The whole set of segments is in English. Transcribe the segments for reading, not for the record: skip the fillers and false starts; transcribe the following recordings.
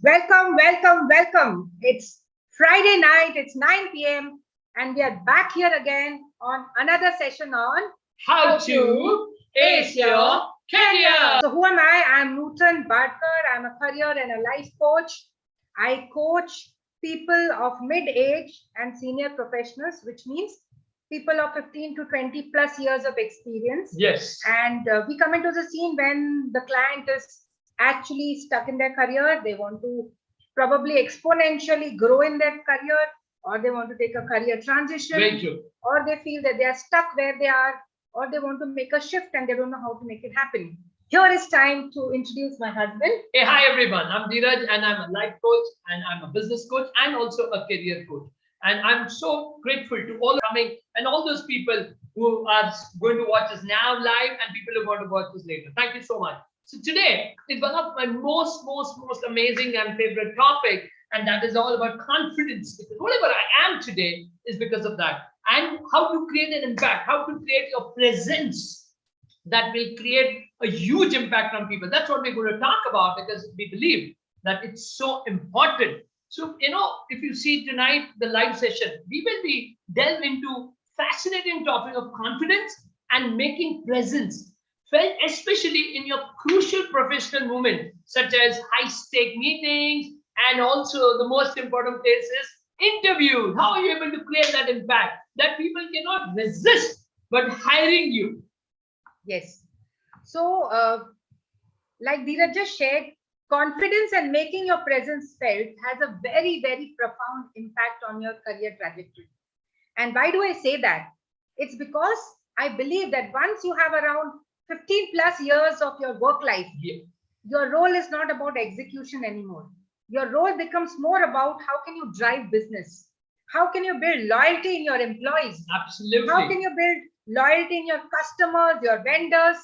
Welcome, welcome, welcome. It's Friday night, it's 9 p.m., and we are back here again on another session on How to ace your career. So, who am I? I'm Nutan Badkar. I'm a career and a life coach. I coach people of mid age and senior professionals, which means people of 15 to 20 plus years of experience. Yes. And we come into the scene when the client is actually stuck in their career. They want to probably exponentially grow in their career, or they want to take a career transition, Very true. or they feel that they are stuck where they are, or they want to make a shift and they don't know how to make it happen. Here is time to introduce my husband. Hey, hi everyone. I'm Dheeraj and I'm a life coach and I'm a business coach and also a career coach. And I'm so grateful to all coming and all those people who are going to watch us now live and people who are going to watch us later. Thank you so much. So today is one of my most amazing and favorite topic, and that is all about confidence. Because whatever I am today is because of that. And how to create an impact, how to create your presence that will create a huge impact on people. That's what we're going to talk about because we believe that it's so important. So, if you see tonight, the live session, we will be delve into fascinating topic of confidence and making presence felt, especially in your crucial professional movement, such as high-stake meetings, and also the most important place is interviews. How are you able to create that impact that people cannot resist but hiring you? Yes. So, like Dheeraj just shared, confidence and making your presence felt has a very, very profound impact on your career trajectory. And why do I say that? It's because I believe that once you have around 15 plus years of your work life, your role is not about execution anymore. Your role becomes more about how can you drive business? How can you build loyalty in your employees? Absolutely. How can you build loyalty in your customers, your vendors,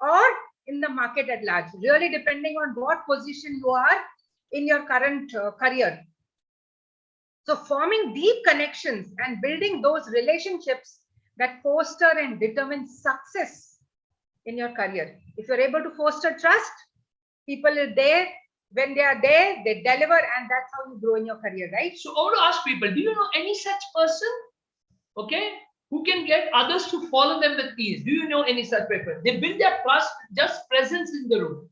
or in the market at large? Really depending on what position you are in your current career. So forming deep connections and building those relationships that foster and determine success in your career. If you're able to foster trust, people are there. When they are there, they deliver, and that's how you grow in your career, right? So I want to ask people, do you know any such person, okay, who can get others to follow them with ease? Do you know any such people? They build their trust, just presence in the room.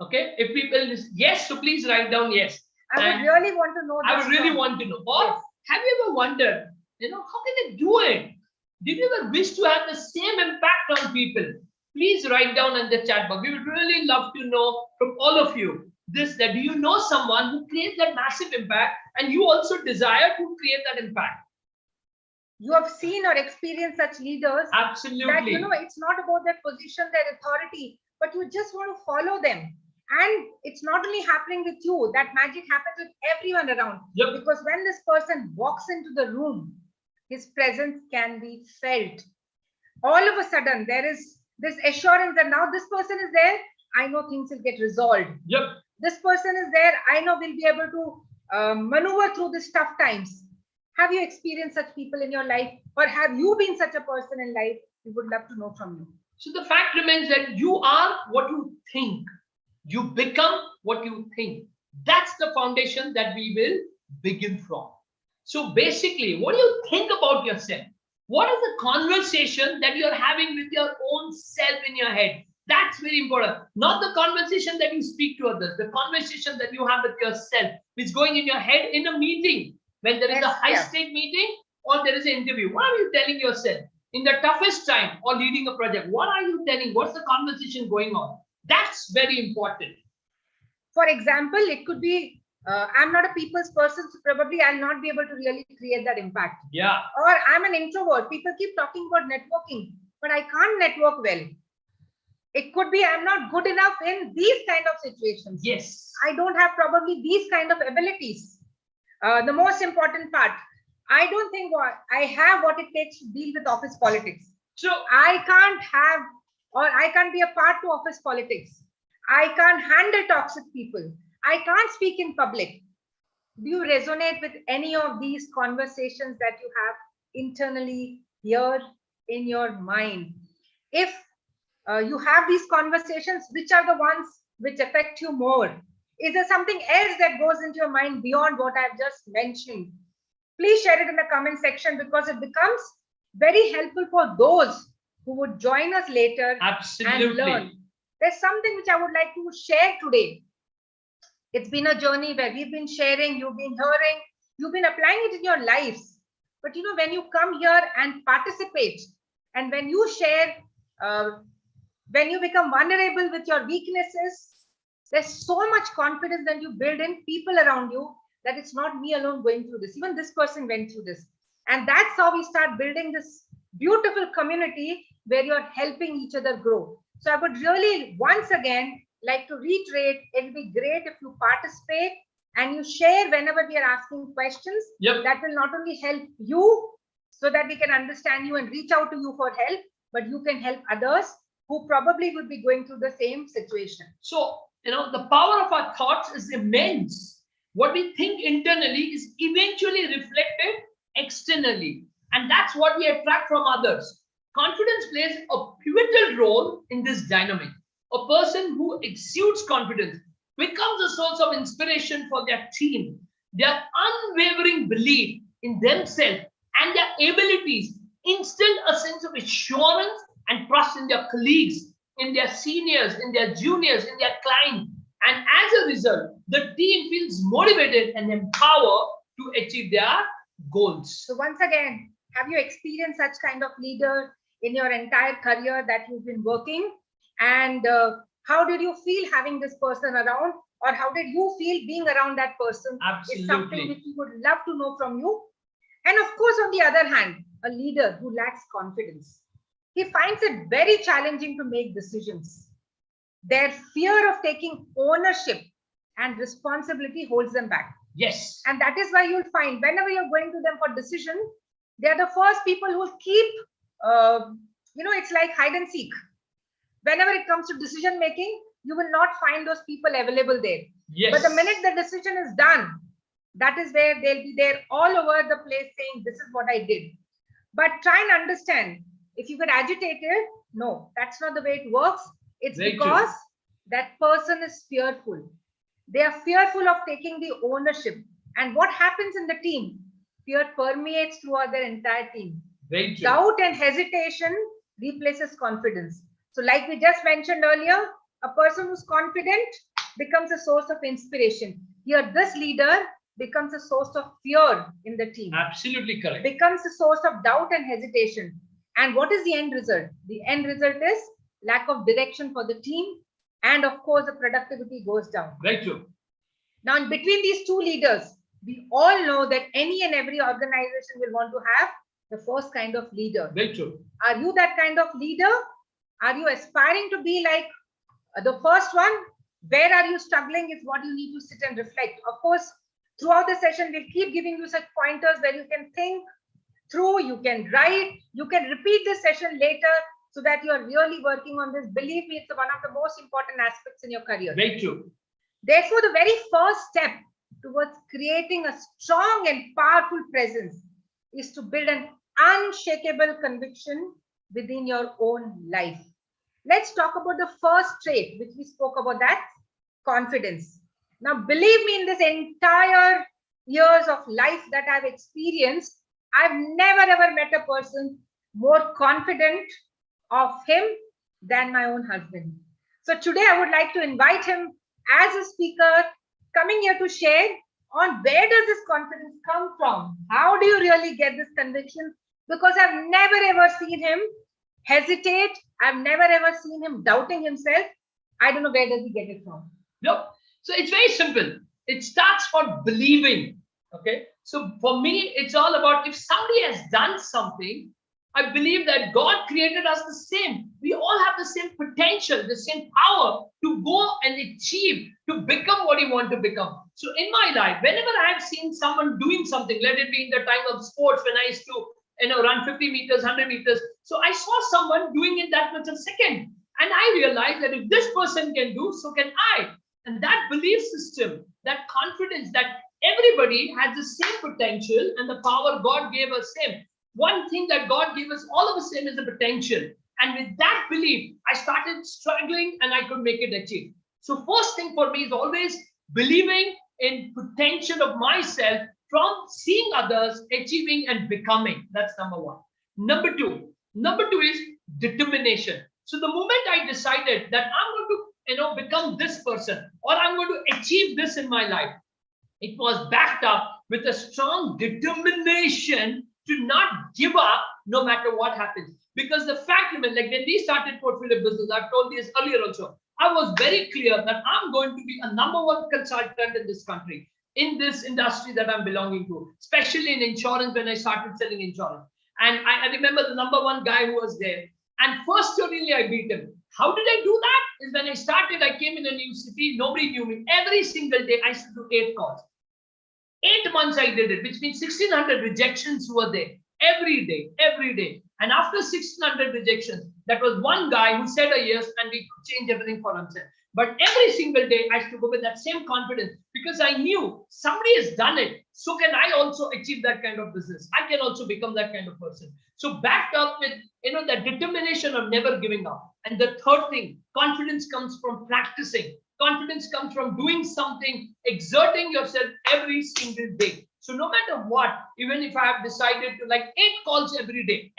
Okay, if people yes, so please write down yes. I would really want to know. I would really want to know. Or yes. Have you ever wondered, how can they do it? Did you ever wish to have the same impact on people? Please write down in the chat box. We would really love to know from all of you that do you know someone who creates that massive impact and you also desire to create that impact? You have seen or experienced such leaders. Absolutely. That, it's not about their position, their authority, but you just want to follow them. And it's not only happening with you, that magic happens with everyone around. Yep. Because when this person walks into the room, his presence can be felt. All of a sudden, there is this assurance that now this person is there, I know things will get resolved. Yep. This person is there, I know we'll be able to maneuver through these tough times. Have you experienced such people in your life, or have you been such a person in life? We would love to know from you. So the fact remains that you are what you think. You become what you think. That's the foundation that we will begin from. So basically, what do you think about yourself? What is the conversation that you're having with your own self in your head? That's very important. Not the conversation that you speak to others, the conversation that you have with yourself, which is going in your head in a meeting. When there is a high-stake meeting or there is an interview, what are you telling yourself? In the toughest time or leading a project, what are you telling? What's the conversation going on? That's very important. For example, it could be, I'm not a people's person, so probably I'll not be able to really create that impact. Yeah. Or I'm an introvert. People keep talking about networking, but I can't network well. It could be I'm not good enough in these kind of situations. Yes. I don't have probably these kind of abilities. The most important part, I don't think I have what it takes to deal with office politics. So I can't have, or I can't be a part to office politics. I can't handle toxic people. I can't speak in public. Do you resonate with any of these conversations that you have internally here in your mind? If you have these conversations, which are the ones which affect you more? Is there something else that goes into your mind beyond what I've just mentioned? Please share it in the comment section, because it becomes very helpful for those who would join us later and Absolutely. learn. There's something which I would like to share today. It's been a journey where we've been sharing, you've been hearing, you've been applying it in your lives. But when you come here and participate, and when you share, when you become vulnerable with your weaknesses, there's so much confidence that you build in people around you, that it's not me alone going through this. Even this person went through this. And that's how we start building this beautiful community where you're helping each other grow. So I would really, once again, like to reiterate, it'll be great if you participate and you share whenever we are asking questions. Yep. That will not only help you so that we can understand you and reach out to you for help, but you can help others who probably would be going through the same situation. So, the power of our thoughts is immense. What we think internally is eventually reflected externally. And that's what we attract from others. Confidence plays a pivotal role in this dynamic. A person who exudes confidence becomes a source of inspiration for their team. Their unwavering belief in themselves and their abilities instill a sense of assurance and trust in their colleagues, in their seniors, in their juniors, in their clients. And as a result, the team feels motivated and empowered to achieve their goals. So once again, have you experienced such kind of leader in your entire career that you've been working? And how did you feel having this person around? Or how did you feel being around that person? Absolutely. Is something which we would love to know from you. And of course, on the other hand, a leader who lacks confidence, he finds it very challenging to make decisions. Their fear of taking ownership and responsibility holds them back. Yes. And that is why you'll find whenever you're going to them for decision, they're the first people who will keep, it's like hide and seek. Whenever it comes to decision making, you will not find those people available there. Yes. But the minute the decision is done, that is where they'll be there all over the place saying, this is what I did. But try and understand, if you get agitated, no, that's not the way it works. It's Very because true. that person is fearful. They are fearful of taking the ownership. And what happens in the team? Fear permeates throughout their entire team. Very true. Doubt and hesitation replaces confidence. So like we just mentioned earlier, a person who's confident becomes a source of inspiration. Here, this leader becomes a source of fear in the team. Absolutely correct. Becomes a source of doubt and hesitation. And what is the end result? The end result is lack of direction for the team. And of course, the productivity goes down. Very true. Now, in between these two leaders, we all know that any and every organization will want to have the first kind of leader. Very true. Are you that kind of leader? Are you aspiring to be like the first one? Where are you struggling is what you need to sit and reflect. Of course, throughout the session, we'll keep giving you such pointers where you can think through, you can write, you can repeat this session later so that you are really working on this. Believe me, it's one of the most important aspects in your career. Very true. Therefore, the very first step towards creating a strong and powerful presence is to build an unshakable conviction within your own life. Let's talk about the first trait, which we spoke about, that confidence. Now, believe me, in this entire years of life that I've experienced, I've never ever met a person more confident of him than my own husband. So today I would like to invite him as a speaker, coming here to share on where does this confidence come from? How do you really get this conviction? Because I've never ever seen him hesitate. I've never ever seen him doubting himself. I don't know where does he get it from. No. So it's very simple. It starts from believing. Okay. So for me, it's all about if somebody has done something, I believe that God created us the same. We all have the same potential, the same power to go and achieve, to become what you want to become. So in my life, whenever I have seen someone doing something, let it be in the time of sports when I used to run 50 meters, 100 meters. So I saw someone doing it that much a second. And I realized that if this person can do, so can I. And that belief system, that confidence that everybody has the same potential and the power God gave us same. One thing that God gave us all of the same is the potential. And with that belief, I started struggling and I could make it achieve. So first thing for me is always believing in potential of myself from seeing others achieving and becoming. That's number one. Number two is determination. So the moment I decided that I'm going to become this person, or I'm going to achieve this in my life, it was backed up with a strong determination to not give up no matter what happens. Because the fact remains, like when we started Portfolio Business, I've told this earlier also, I was very clear that I'm going to be a number one consultant in this country, in this industry that I'm belonging to, especially in insurance when I started selling insurance. And I remember the number one guy who was there. And first year only I beat him. How did I do that? Is when I started, I came in a new city, nobody knew me. Every single day I used to do 8 calls. 8 months I did it, which means 1600 rejections were there every day, every day. And after 1600 rejections, that was one guy who said a yes and we could change everything for himself. But every single day I used to go with that same confidence because I knew somebody has done it. So can I also achieve that kind of business? I can also become that kind of person. So backed up with, that determination of never giving up. And the third thing, confidence comes from practicing. Confidence comes from doing something, exerting yourself every single day. So no matter what, even if I have decided to 8 calls every day,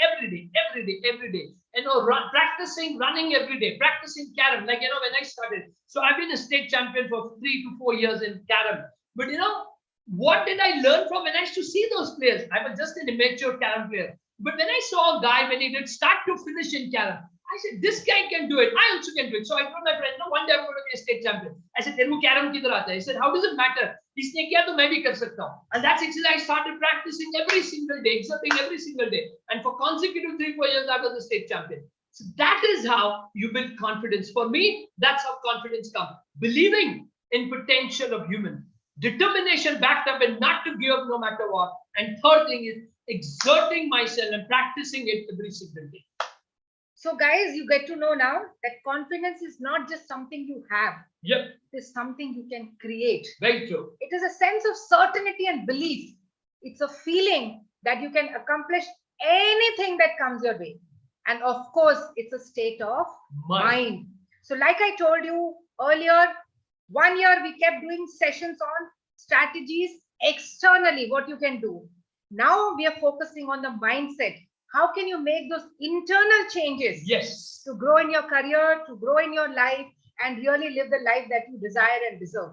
practicing running every day, practicing carom, when I started. So I've been a state champion for 3 to 4 years in carom. But what did I learn from when I used to see those players? I was just an immature carom player. But when I saw a guy, when he did start to finish in carom, I said, this guy can do it. I also can do it. So I told my friend, one day I'm going to be a state champion. I said, Teru carom kidhar aata hai? He said, how does it matter? Isne kiya to main bhi kar sakta hu. And that's actually I started practicing every single day, exerting every single day. And for consecutive 3-4 years, I was a state champion. So that is how you build confidence. For me, that's how confidence comes. Believing in potential of human. Determination backed up and not to give up no matter what. And third thing is exerting myself and practicing it every single day. So guys, you get to know now that confidence is not just something you have. Yep. It is something you can create. Very true. It is a sense of certainty and belief. It's a feeling that you can accomplish anything that comes your way. And of course, it's a state of mind. So like I told you earlier, 1 year we kept doing sessions on strategies externally, what you can do. Now we are focusing on the mindset. How can you make those internal changes? Yes. To grow in your career, to grow in your life, and really live the life that you desire and deserve.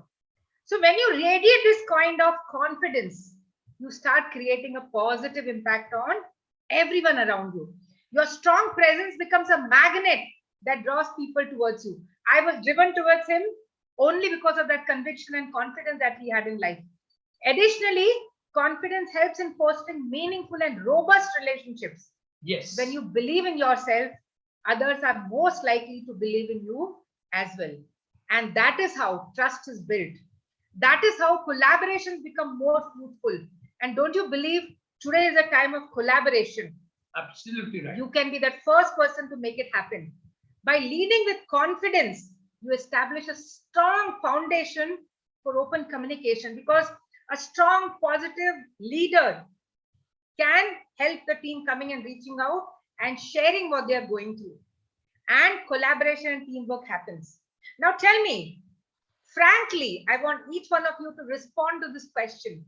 So when you radiate this kind of confidence, you start creating a positive impact on everyone around you. Your strong presence becomes a magnet that draws people towards you. I was driven towards him only because of that conviction and confidence that he had in life. Additionally, confidence helps in fostering meaningful and robust relationships. Yes. When you believe in yourself, others are most likely to believe in you as well. And that is how trust is built. That is how collaborations become more fruitful. And don't you believe today is a time of collaboration? Absolutely right. You can be that first person to make it happen. By leading with confidence, you establish a strong foundation for open communication, because a strong, positive leader can help the team coming and reaching out and sharing what they are going through. And collaboration and teamwork happens. Now tell me, frankly, I want each one of you to respond to this question.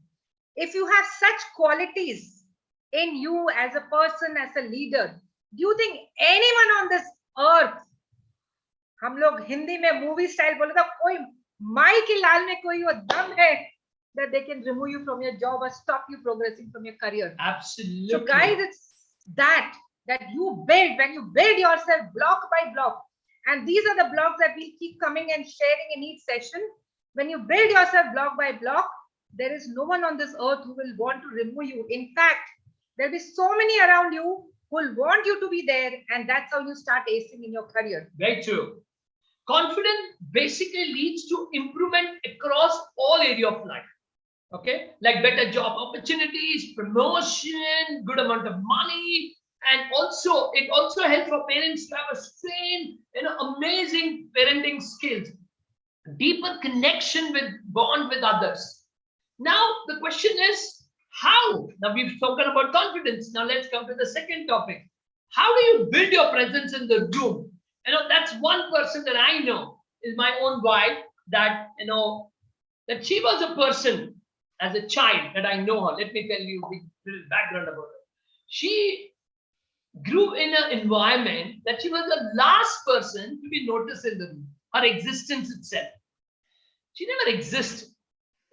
If you have such qualities in you as a person, as a leader, do you think anyone on this earth, हम लोग हिंदी में movie style बोले तो कोई माई के लाल में कोई वो दम है that they can remove you from your job or stop you progressing from your career? Absolutely. So guys, it's that you build, when you build yourself block by block, and these are the blocks that we'll keep coming and sharing in each session. When you build yourself block by block, there is no one on this earth who will want to remove you. In fact, there'll be so many around you who will want you to be there, and that's how you start acing in your career. Very true. Confidence basically leads to improvement across all area of life. Okay, like better job opportunities, promotion, good amount of money, and also it also helps for parents to have a strain, amazing parenting skills, deeper connection with bond with others. Now the question is how? Now we've spoken about confidence. Now let's come to the second topic. How do you build your presence in the room? That's one person that I know is my own wife, that that she was a person as a child that I know her. Let me tell you the little background about her. She grew in an environment that she was the last person to be noticed in the room. Her existence itself. She never existed.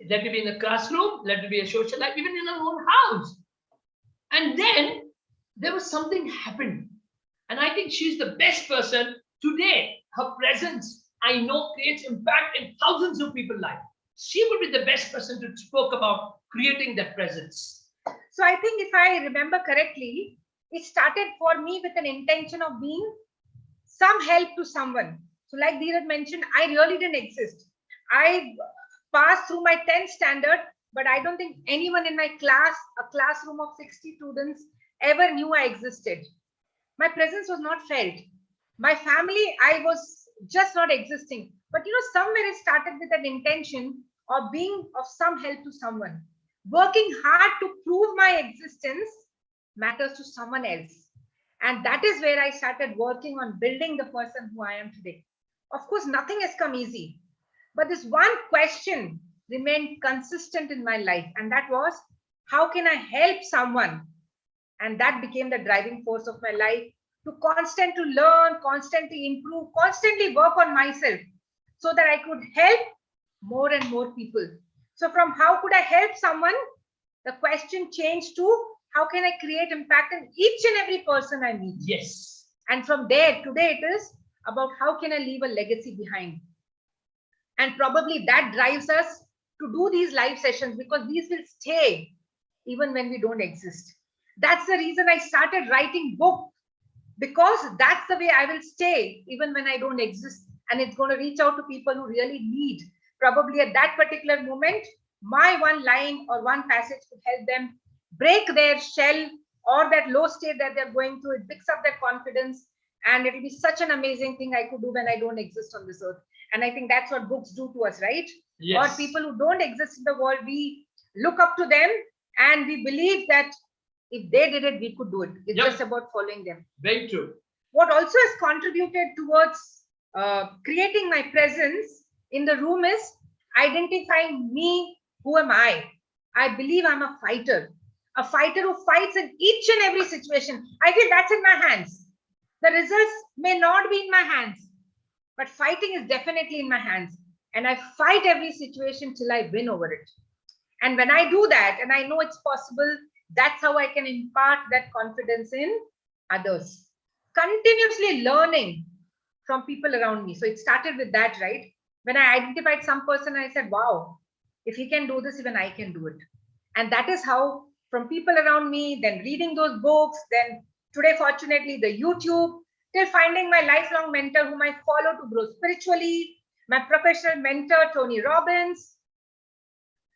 Let it be in a classroom, let it be a social life, even in her own house. And then there was something happened. And I think she's the best person today. Her presence, I know, creates impact in thousands of people's lives. She would be the best person to talk about creating that presence. So I think if I remember correctly, it started for me with an intention of being some help to someone. So like Dheeraj mentioned, I really didn't exist. I passed through my 10th standard, but I don't think anyone in my class, a classroom of 60 students, ever knew I existed. My presence was not felt. My family, I was just not existing. But somewhere it started with an intention of being of some help to someone. Working hard to prove my existence matters to someone else. And that is where I started working on building the person who I am today. Of course, nothing has come easy. But this one question remained consistent in my life. And that was, how can I help someone? And that became the driving force of my life, to constantly learn, constantly improve, constantly work on myself so that I could help more and more people. So from how could I help someone, the question changed to how can I create impact in each and every person I meet. Yes. And from there, today it is about how can I leave a legacy behind. And probably that drives us to do these live sessions, because these will stay even when we don't exist. That's the reason I started writing book, because that's the way I will stay even when I don't exist. And it's going to reach out to people who really need, probably at that particular moment, my one line or one passage could help them break their shell or that low state that they're going through. It picks up their confidence, and it'll be such an amazing thing I could do when I don't exist on this earth. And I think that's what books do to us, right? Yes. Or people who don't exist in the world, we look up to them and we believe that if they did it, we could do it. It's just about following them. Very true. What also has contributed towards creating my presence in the room is identifying me. Who am I? I believe I'm a fighter who fights in each and every situation. I feel that's in my hands. The results may not be in my hands, but fighting is definitely in my hands. And I fight every situation till I win over it. And when I do that, and I know it's possible, that's how I can impart that confidence in others. Continuously learning from people around me. So it started with that, right? When I identified some person, I said, wow, if he can do this, even I can do it. And that is how, from people around me, then reading those books, then today, fortunately, the YouTube, till finding my lifelong mentor whom I follow to grow spiritually, my professional mentor, Tony Robbins,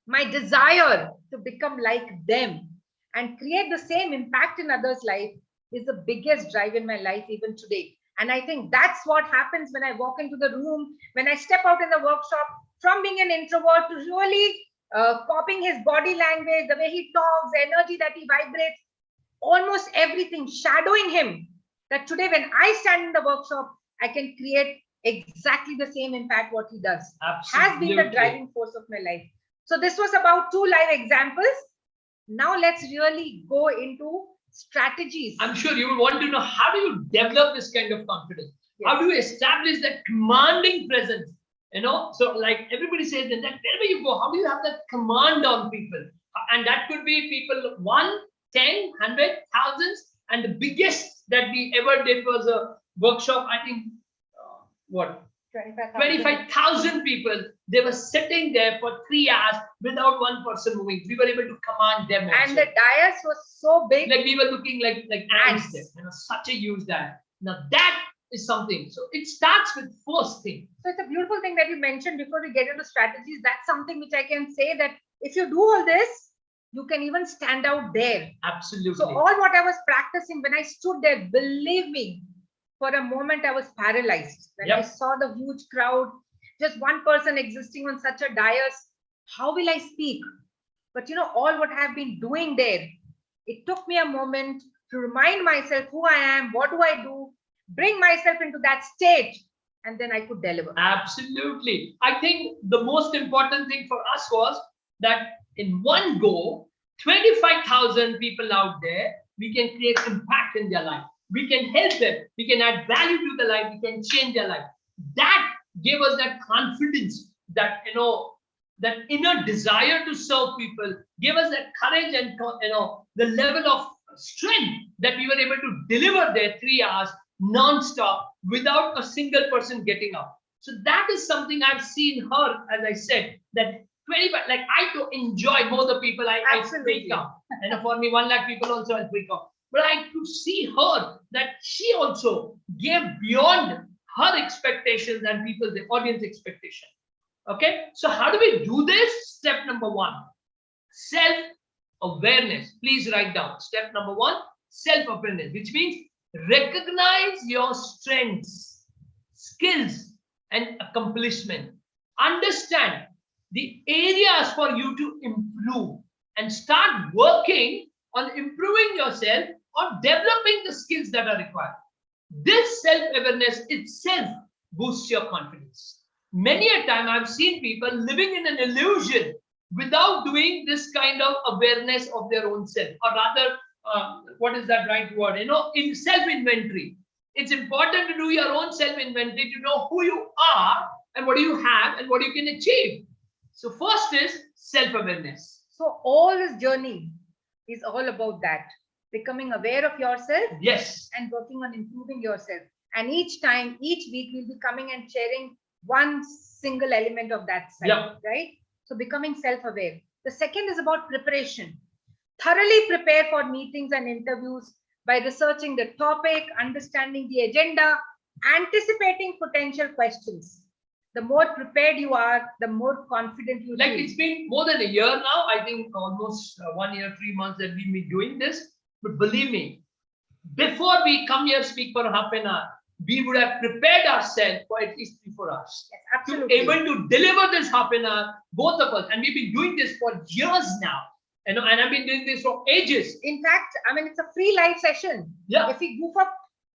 my desire to become like them and create the same impact in others' life is the biggest drive in my life even today. And I think that's what happens when I walk into the room, when I step out in the workshop, from being an introvert to really copying his body language, the way he talks, the energy that he vibrates, almost everything, shadowing him. That today, when I stand in the workshop, I can create exactly the same impact what he does. Absolutely. Has been the driving force of my life. So this was about 2 live examples. Now let's really go into strategies. I'm sure you will want to know, how do you develop this kind of confidence? Yes. How do you establish that commanding presence? So like everybody says that wherever you go, how do you have that command on people? And that could be people 1, 10, 100, thousands. And the biggest that we ever did was a workshop, I think, 25,000 people. They were sitting there for 3 hours without one person moving. We were able to command them also. And the dais was so big. Like we were looking like ants there. Such a huge dais. Now that is something. So it starts with first thing. So it's a beautiful thing that you mentioned before we get into strategies. That's something which I can say that if you do all this, you can even stand out there. Absolutely. So all what I was practicing, when I stood there, believe me, for a moment I was paralyzed. When I saw the huge crowd, just one person existing on such a dais, how will I speak? But all what I have been doing there, it took me a moment to remind myself who I am, what do I do, bring myself into that state and then I could deliver. Absolutely. I think the most important thing for us was that in one go, 25,000 people out there, we can create impact in their life. We can help them. We can add value to their life. We can change their life. That gave us that confidence, that, that inner desire to serve people, gave us that courage and, the level of strength that we were able to deliver there 3 hours non-stop without a single person getting up. So that is something I've seen her, as I said, that 25, like I to enjoy more the people I speak up. And for me, 1 lakh people also I speak up. But I could see her that she also gave beyond her expectations and people's, the audience expectation. Okay. So how do we do this? Step number 1, self-awareness. Please write down. Step number 1, self-awareness, which means recognize your strengths, skills, and accomplishment. Understand the areas for you to improve and start working on improving yourself or developing the skills that are required. This self-awareness itself boosts your confidence. Many a time I've seen people living in an illusion without doing this kind of awareness of their own self, or rather, what is that right word? In self-inventory. It's important to do your own self-inventory to know who you are and what do you have and what you can achieve. So first is self-awareness. So all this journey is all about that. Becoming aware of yourself. Yes. And working on improving yourself. And each time, each week, we'll be coming and sharing one single element of that side, right? So becoming self-aware. The second is about preparation. Thoroughly prepare for meetings and interviews by researching the topic, understanding the agenda, anticipating potential questions. The more prepared you are, the more confident you feel. It's been more than a year now. I think almost 1 year, 3 months that we've been doing this. But believe me, before we come here speak for half an hour, we would have prepared ourselves for at least 3-4 hours. Yes, absolutely. To able to deliver this half an hour, both of us. And we've been doing this for years now. And I've been doing this for ages. In fact, it's a free live session. Yeah. If we goof up,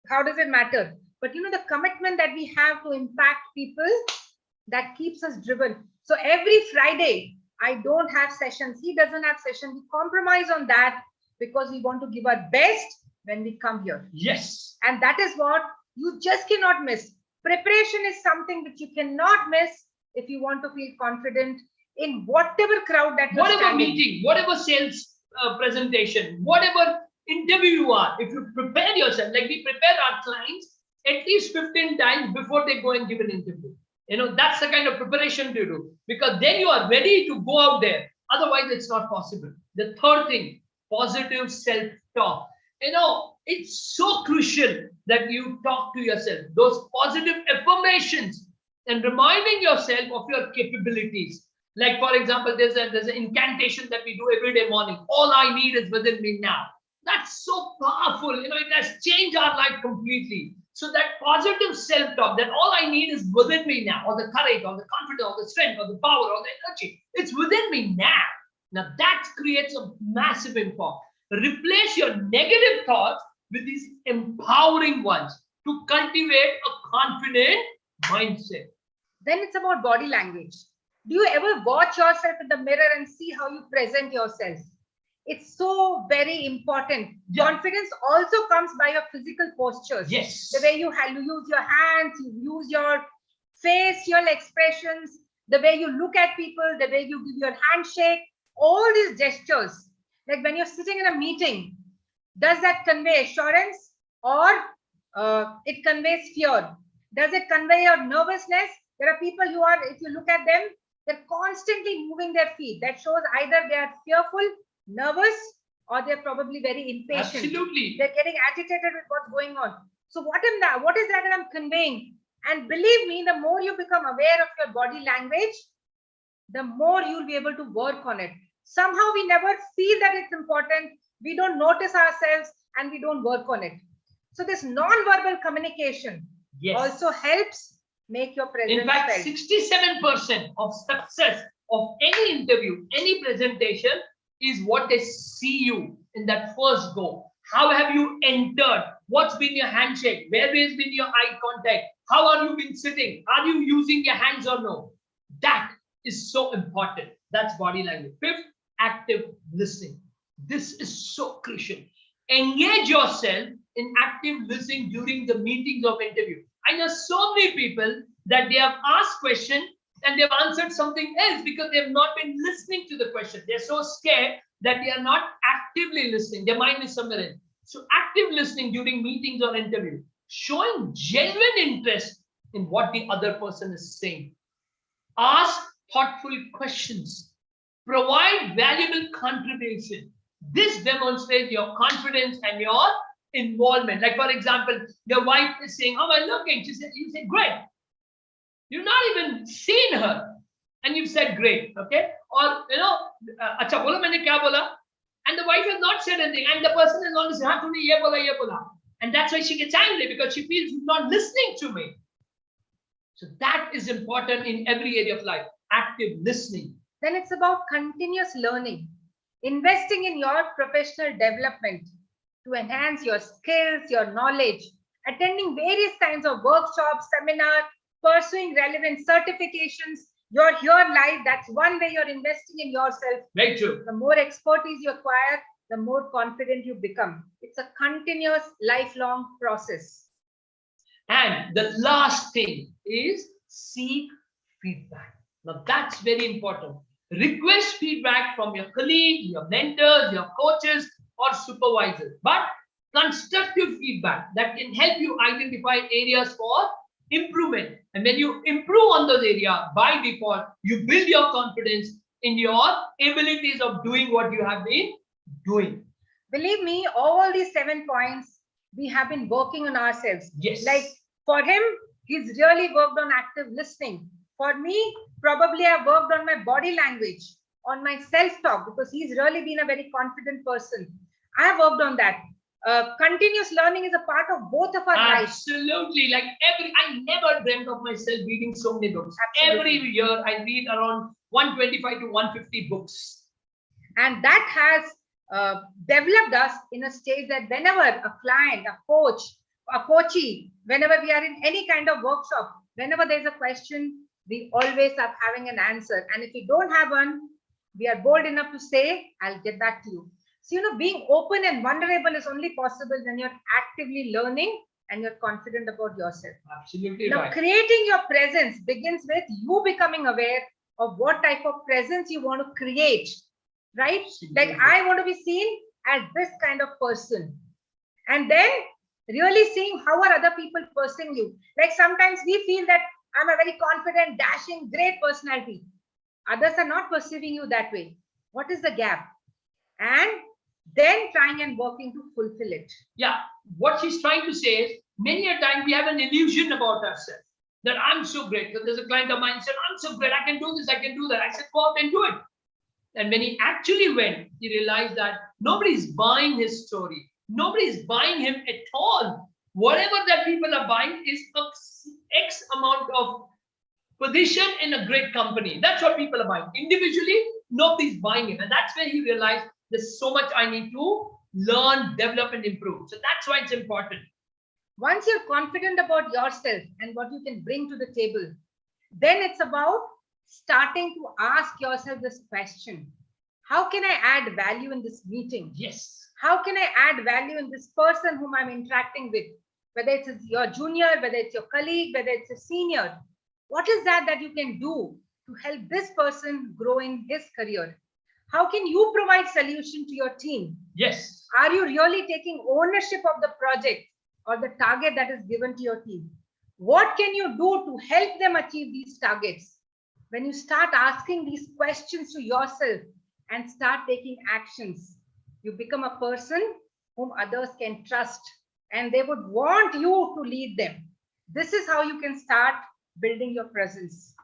how does it matter? But the commitment that we have to impact people, that keeps us driven. So every Friday, I don't have sessions. He doesn't have sessions. We compromise on that because we want to give our best when we come here. Yes. And that is what you just cannot miss. Preparation is something that you cannot miss if you want to feel confident in whatever crowd that you're whatever standing. meeting, whatever sales presentation, whatever interview you are, if you prepare yourself, like we prepare our clients at least 15 times before they go and give an interview. That's the kind of preparation to do, because then you are ready to go out there. Otherwise, it's not possible. The third thing, positive self-talk. It's so crucial that you talk to yourself, those positive affirmations, and reminding yourself of your capabilities. Like, for example, there's an incantation that we do every day morning. All I need is within me now. That's so powerful. It has changed our life completely. So that positive self-talk, that all I need is within me now, or the courage, or the confidence, or the strength, or the power, or the energy. It's within me now. Now that creates a massive impact. Replace your negative thoughts with these empowering ones to cultivate a confident mindset. Then it's about body language. Do you ever watch yourself in the mirror and see how you present yourself? It's so very important. Yeah. Confidence also comes by your physical postures. Yes. The way you use your hands, you use your facial expressions, the way you look at people, the way you give your handshake, all these gestures. Like when you're sitting in a meeting, does that convey assurance or it conveys fear? Does it convey your nervousness? There are people who are, if you look at them, they're constantly moving their feet. That shows either they are fearful, nervous, or they're probably very impatient. Absolutely. They're getting agitated with what's going on. So what is that I'm conveying? And believe me, the more you become aware of your body language, the more you'll be able to work on it. Somehow we never feel that it's important. We don't notice ourselves and we don't work on it. So this non-verbal communication also helps make your presence In fact, felt. 67% of success of any interview, any presentation is what they see you in that first go. How have you entered? What's been your handshake? Where has been your eye contact? How are you been sitting? Are you using your hands or no? That is so important. That's body language. Fifth, active listening. This is so crucial. Engage yourself in active listening during the meetings of interview. I know so many people that they have asked questions and they've answered something else because they have not been listening to the question. They're so scared that they are not actively listening. Their mind is somewhere else. So active listening during meetings or interview, showing genuine interest in what the other person is saying. Ask thoughtful questions. Provide valuable contribution. This demonstrates your confidence and your involvement. Like, for example, your wife is saying, "How am I looking?" You say, "Great." You've not even seen her. And you've said, "Great." Okay. Or, "Acha bola, maine kya bola?" And the wife has not said anything. And the person is always saying, "Ha, tune ye bola, ye bola." And that's why she gets angry, because she feels you're not listening to me. So that is important in every area of life. Active listening. Then it's about continuous learning, investing in your professional development to enhance your skills, your knowledge, attending various kinds of workshops, seminars, pursuing relevant certifications. You're here live. That's one way you're investing in yourself. Very true. The more expertise you acquire, the more confident you become. It's a continuous, lifelong process. And the last thing is seek feedback. Now that's very important. Request feedback from your colleagues, your mentors, your coaches, or supervisors. But constructive feedback that can help you identify areas for improvement. And when you improve on those areas, by default, you build your confidence in your abilities of doing what you have been doing. Believe me, all these 7 points, we have been working on ourselves. Yes. Like for him, he's really worked on active listening. For me, probably I've worked on my body language, on my self-talk, because he's really been a very confident person. I have worked on that. Continuous learning is a part of both of our lives. Absolutely. Like I never dreamt of myself reading so many books. Absolutely. Every year I read around 125 to 150 books. And that has developed us in a stage that whenever a client, a coach, a coachee, whenever we are in any kind of workshop, whenever there's a question, we always are having an answer. And if we don't have one, we are bold enough to say, "I'll get back to you." So, being open and vulnerable is only possible when you're actively learning and you're confident about yourself. Absolutely Now, right. creating your presence begins with you becoming aware of what type of presence you want to create, right? Absolutely. Like, I want to be seen as this kind of person. And then really seeing how are other people perceiving you. Like sometimes we feel that I'm a very confident, dashing, great personality. Others are not perceiving you that way. What is the gap? And then trying and working to fulfill it. Yeah, what she's trying to say is many a time we have an illusion about ourselves that I'm so great. Because there's a client of mine said, "I'm so great, I can do this, I can do that." I said, "Go out and do it." And when he actually went, he realized that nobody's buying his story. Nobody's buying him at all. Whatever that people are buying is X amount of position in a great company. That's what people are buying. Individually, nobody's buying him. And that's where he realized there's so much I need to learn, develop, and improve. So that's why it's important. Once you're confident about yourself and what you can bring to the table, then it's about starting to ask yourself this question: how can I add value in this meeting? Yes. How can I add value in this person whom I'm interacting with? Whether it's your junior, whether it's your colleague, whether it's a senior. What is that you can do to help this person grow in his career? How can you provide solution to your team? Yes. Are you really taking ownership of the project or the target that is given to your team? What can you do to help them achieve these targets? When you start asking these questions to yourself and start taking actions, you become a person whom others can trust and they would want you to lead them. This is how you can start building your presence.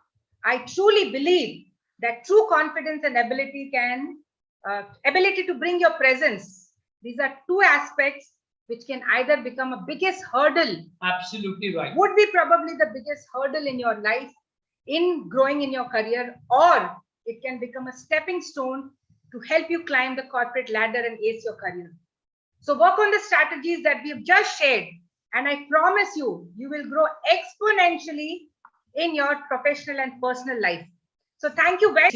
I truly believe that true confidence and ability to bring your presence. These are two aspects which can either become a biggest hurdle. Absolutely right. Would be probably the biggest hurdle in your life in growing in your career, or it can become a stepping stone to help you climb the corporate ladder and ace your career. So work on the strategies that we've just shared and I promise you, you will grow exponentially in your professional and personal life. So thank you very